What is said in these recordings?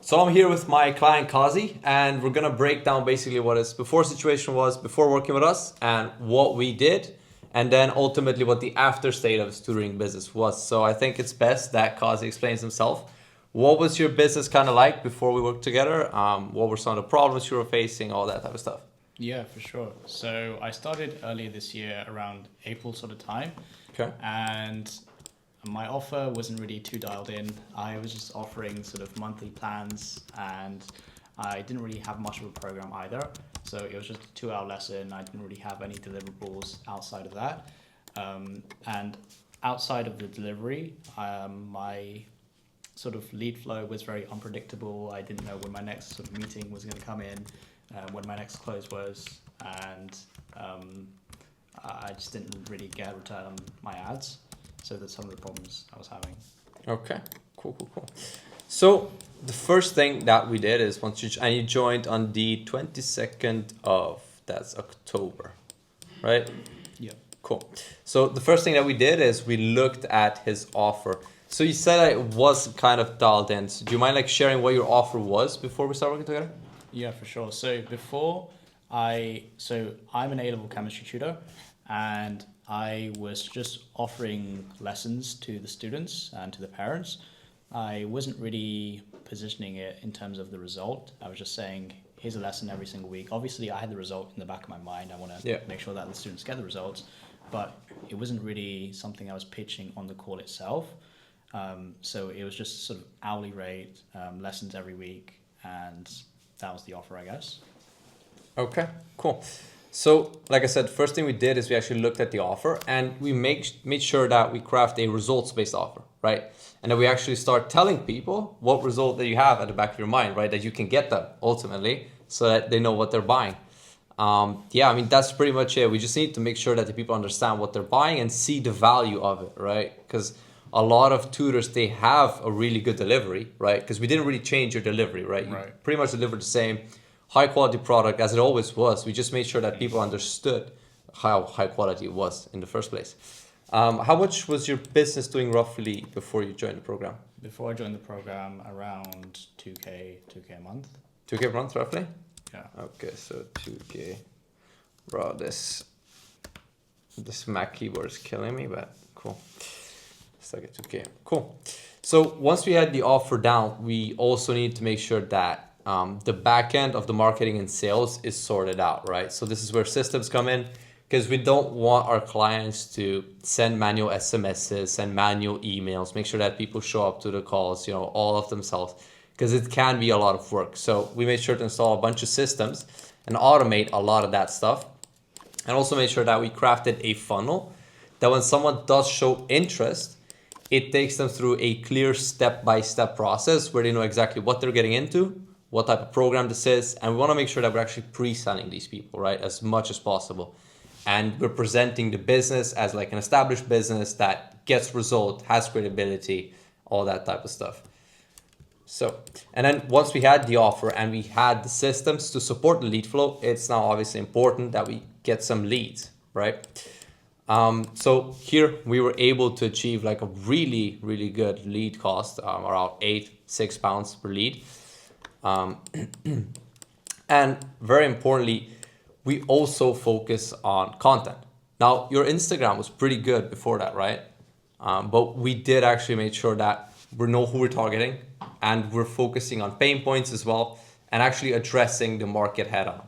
So I'm here with my client Kazi, and we're gonna break down basically what his before situation was before working with us, and what we did, and then ultimately what the after state of his tutoring business was. So I think it's best that Kazi explains himself. What was your business kind of like before we worked together? What were some of the problems you were facing? All that type of stuff. Yeah, for sure. So I started earlier this year around April sort of time. Okay. And my offer wasn't really too dialed in. I was just offering sort of monthly plans and I didn't really have much of a program either. So it was just a 2-hour lesson. I didn't really have any deliverables outside of that. And outside of the delivery, my sort of lead flow was very unpredictable. I didn't know when my next sort of meeting was going to come in, when my next close was, and I just didn't really get a return on my ads. So that's some of the problems I was having. Okay, cool. So the first thing that we did is you joined on the 22nd of, that's October, right? Yeah. Cool. So the first thing that we did is we looked at his offer. So you said that it was kind of dialed in. So do you mind sharing what your offer was before we start working together? Yeah, for sure. So I'm an A-level chemistry tutor, and I was just offering lessons to the students and to the parents. I wasn't really positioning it in terms of the result. I was just saying, here's a lesson every single week. Obviously, I had the result in the back of my mind. I want to make sure that the students get the results, but it wasn't really something I was pitching on the call itself. So it was just sort of hourly rate, lessons every week, and that was the offer, I guess. Okay, cool. So, like I said, first thing we did is we actually looked at the offer and we made sure that we craft a results-based offer, right? And then we actually start telling people what result that you have at the back of your mind, right? That you can get them ultimately so that they know what they're buying. That's pretty much it. We just need to make sure that the people understand what they're buying and see the value of it, right? Because a lot of tutors, they have a really good delivery, right? Because we didn't really change your delivery, right? You pretty much delivered the same high quality product as it always was. We just made sure that people understood how high quality it was in the first place. How much was your business doing roughly before you joined the program? Before I joined the program, around 2K a month. 2K a month roughly? Yeah. Okay, so 2K. Bro, this Mac keyboard is killing me, but cool. Stuck at 2K. Cool. So once we had the offer down, we also need to make sure that the back end of the marketing and sales is sorted out, right? So this is where systems come in, because we don't want our clients to send manual SMSs, send manual emails, make sure that people show up to the calls, all of themselves, because it can be a lot of work. So we made sure to install a bunch of systems and automate a lot of that stuff. And also make sure that we crafted a funnel that when someone does show interest, it takes them through a clear step-by-step process where they know exactly what they're getting into, what type of program this is, and we want to make sure that we're actually pre-selling these people, right, as much as possible. And we're presenting the business as like an established business that gets result, has credibility, all that type of stuff. So, and then once we had the offer and we had the systems to support the lead flow, it's now obviously important that we get some leads, right? So here we were able to achieve like a really, really good lead cost, around £6 per lead. And very importantly, we also focus on content. Now, your Instagram was pretty good before that, right? But we did actually make sure that we know who we're targeting and we're focusing on pain points as well and actually addressing the market head on.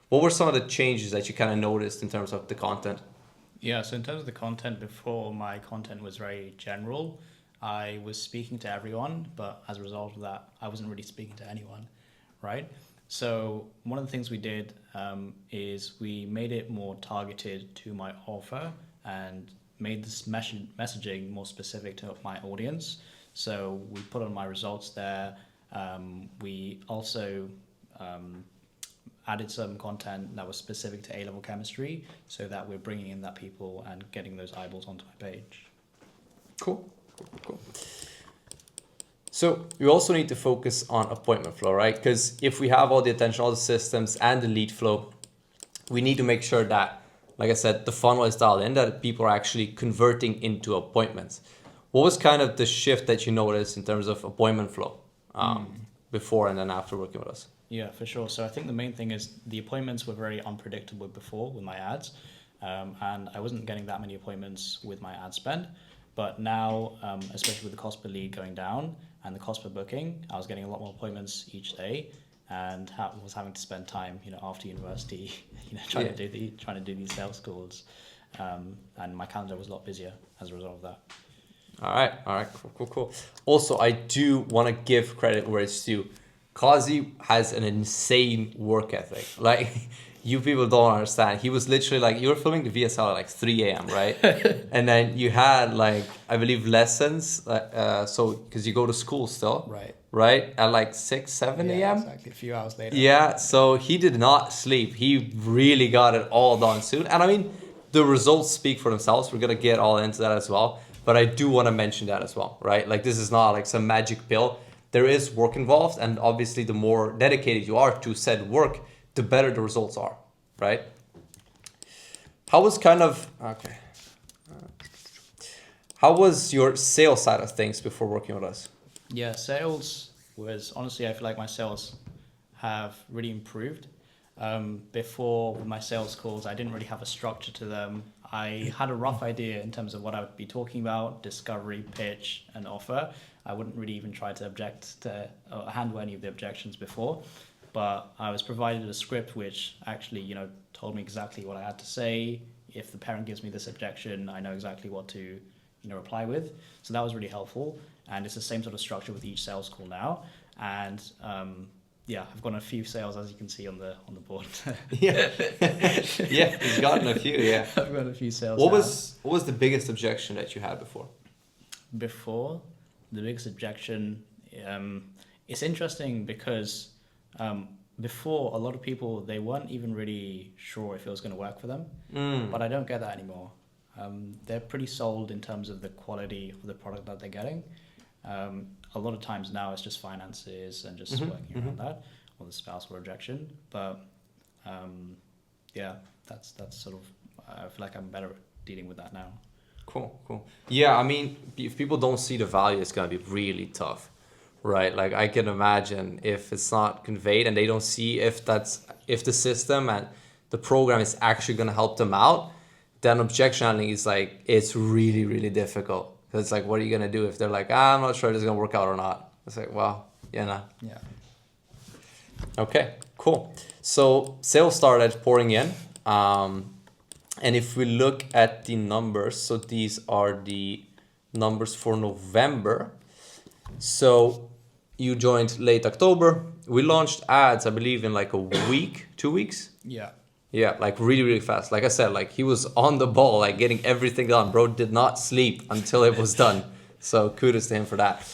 What were some of the changes that you kind of noticed in terms of the content? Yeah, so in terms of the content, before my content was very general. I was speaking to everyone, but as a result of that, I wasn't really speaking to anyone, right? So one of the things we did is we made it more targeted to my offer and made this messaging more specific to my audience. So we put on my results there. We also added some content that was specific to A-level chemistry so that we're bringing in that people and getting those eyeballs onto my page. Cool. So we also need to focus on appointment flow, right? Because if we have all the attention, all the systems and the lead flow, we need to make sure that, like I said, the funnel is dialed in, that people are actually converting into appointments. What was kind of the shift that you noticed in terms of appointment flow? before and then after working with us? Yeah, for sure. So I think the main thing is the appointments were very unpredictable before with my ads, and I wasn't getting that many appointments with my ad spend. But now, especially with the cost per lead going down and the cost per booking, I was getting a lot more appointments each day, and was having to spend time, after university, trying to do these sales calls, and my calendar was a lot busier as a result of that. All right, cool. Also, I do want to give credit where it's due. Kazi has an insane work ethic. Like, you people don't understand. He was literally like, you were filming the VSL at like 3 a.m., right? And then you had like, I believe lessons, because you go to school still, right? At like 6, 7 a.m.? Yeah, exactly, a few hours later. Yeah, so he did not sleep. He really got it all done soon. And I mean, the results speak for themselves. We're going to get all into that as well. But I do want to mention that as well, right? Like, this is not like some magic pill. There is work involved, and obviously the more dedicated you are to said work, the better the results are, right? How was your sales side of things before working with us? Yeah, sales was, honestly, I feel like my sales have really improved. Before with my sales calls, I didn't really have a structure to them. I had a rough idea in terms of what I would be talking about: discovery, pitch, and offer. I wouldn't really even try to object to or handle any of the objections before, but I was provided a script which actually, told me exactly what I had to say. If the parent gives me this objection, I know exactly what to, reply with. So that was really helpful, and it's the same sort of structure with each sales call now. And I've gotten a few sales, as you can see on the board. Yeah, he's gotten a few. Yeah, I've got a few sales. What was the biggest objection that you had before? Before, the biggest objection. It's interesting because before, a lot of people, they weren't even really sure if it was going to work for them. But I don't get that anymore. They're pretty sold in terms of the quality of the product that they're getting. A lot of times now it's just finances and just working around that, or the spousal rejection. But that's sort of, I feel like I'm better at dealing with that now. Cool. Yeah, I mean, if people don't see the value, it's gonna be really tough, right? Like, I can imagine if it's not conveyed and they don't see if the system and the program is actually gonna help them out, then objection handling is like, it's really, really difficult. It's like, what are you gonna do if they're like, I'm not sure this is gonna work out or not? It's like, well, Yeah. Okay, cool. So sales started pouring in. And if we look at the numbers, so these are the numbers for November. So you joined late October. We launched ads, I believe, in like a week, 2 weeks. Yeah, like really, really fast. Like I said, like he was on the ball, like getting everything done. Bro did not sleep until it was done. So kudos to him for that.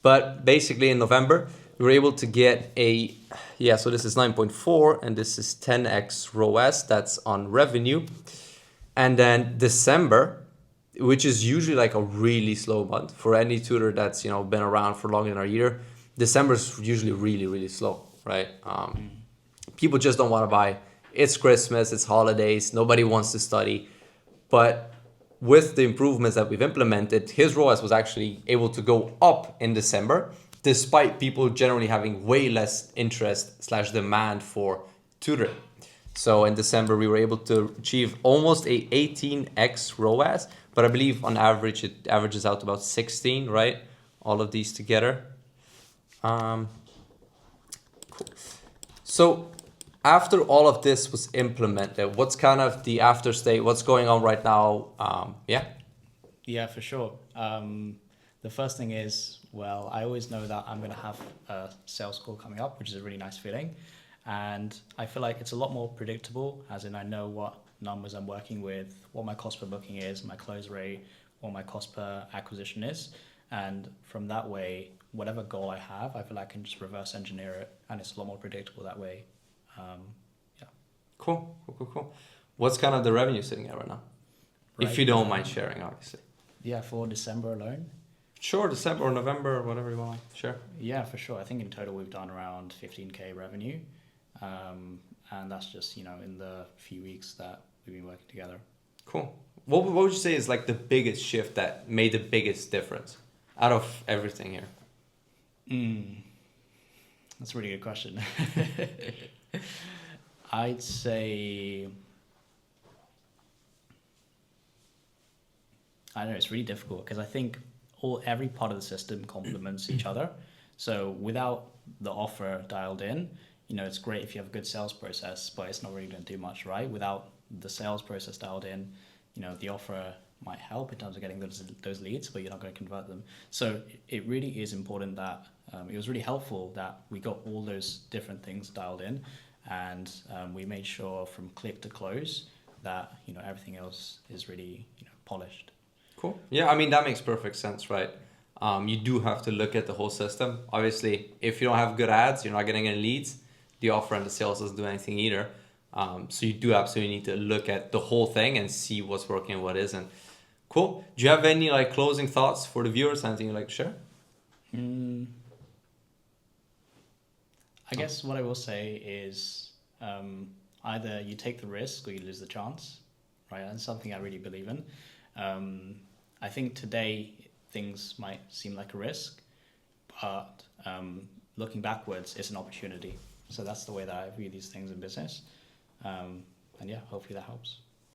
But basically in November, we were able to get so this is 9.4 and this is 10x ROAS. That's on revenue. And then December, which is usually like a really slow month for any tutor that's, been around for longer than a year. December is usually really, really slow, right? People just don't want to buy. It's Christmas, it's holidays, nobody wants to study. But with the improvements that we've implemented, his ROAS was actually able to go up in December, despite people generally having way less interest/demand for tutoring. So in December, we were able to achieve almost a 18x ROAS, but I believe on average, it averages out to about 16, right? All of these together. Cool. So after all of this was implemented, what's kind of the after state? What's going on right now? Yeah, for sure. The first thing is, well, I always know that I'm going to have a sales call coming up, which is a really nice feeling. And I feel like it's a lot more predictable, as in I know what numbers I'm working with, what my cost per booking is, my close rate, what my cost per acquisition is. And from that way, whatever goal I have, I feel like I can just reverse engineer it, and it's a lot more predictable that way. Cool. What's kind of the revenue sitting at right now? If you don't mind sharing, obviously. Yeah, for December alone. Sure, December or November, or whatever you want to share. Yeah, for sure. I think in total we've done around 15K revenue. And that's just, in the few weeks that we've been working together. Cool. What would you say is like the biggest shift that made the biggest difference out of everything here? That's a really good question. I'd say, I don't know, it's really difficult because I think every part of the system complements each other. So without the offer dialed in, it's great if you have a good sales process, but it's not really going to do much, right? Without the sales process dialed in, the offer might help in terms of getting those leads, but you're not going to convert them. So it really is important that it was really helpful that we got all those different things dialed in, and we made sure from click to close that everything else is really polished. Cool. Yeah, I mean, that makes perfect sense, right? You do have to look at the whole system. Obviously, if you don't have good ads, you're not getting any leads. The offer and the sales doesn't do anything either. So you do absolutely need to look at the whole thing and see what's working and what isn't. Cool. Do you have any like closing thoughts for the viewers? Anything you'd like to share? I guess what I will say is either you take the risk or you lose the chance, right? That's something I really believe in. I think today things might seem like a risk, but looking backwards, it's an opportunity. So that's the way that I view these things in business. And yeah, hopefully that helps.